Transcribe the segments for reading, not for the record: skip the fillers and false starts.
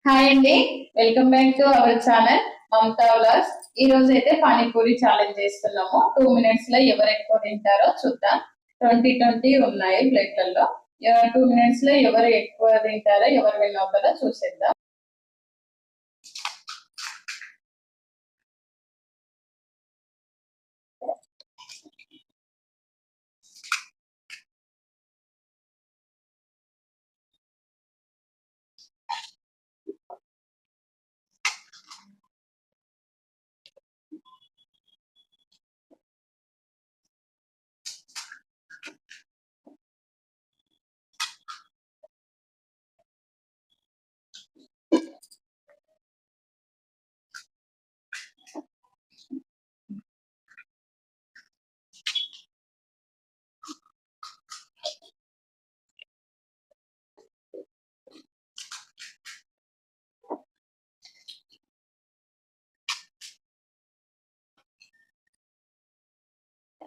Hi అండి, welcome back to our channel Mamata vlogs. ఈ రోజు అయితే పానీపూరి ఛాలెంజ్ చేస్తున్నాము. 2 minutes లో ఎవరు ఎక్కువ తింటారో చూద్దాం. 20 ఉన్నాయి ప్లేట్లలో. 2 minutes లో ఎవరు ఎక్కువ తింటారో, ఎవరు విన్ అవుతారో చూసేద్దాం.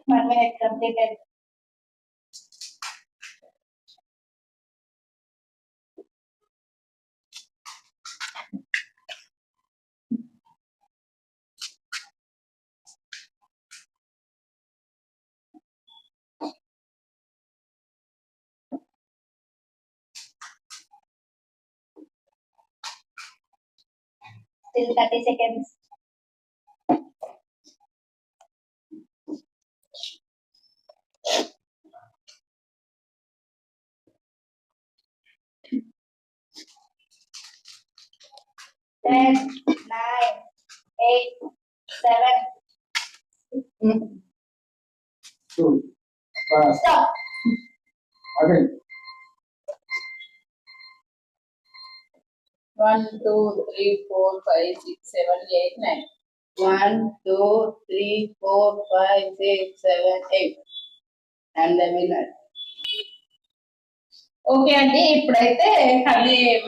One minute completed. Still 30 seconds. Ten, 9, 8, 7. Two. Stop. Again. 1, 2, 3, 4, 5, 6, 7, 8, 9. 1, 2, 3, 4, 5, 6, 7, 8. And the winner. Okay అండి, ఇప్పుడైతే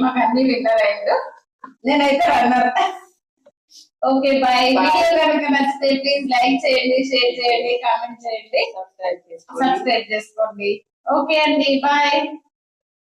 మాకు అన్ని విన్నర్ అయిండు. నేనైతే రన్నర్. Okay, bye. వీడియో కనుక నచ్చితే ప్లీజ్ లైక్ చేయండి, షేర్ చేయండి, కామెంట్ చేయండి, సబ్స్క్రైబ్ చేసుకోండి. ఓకే అండి, బాయ్.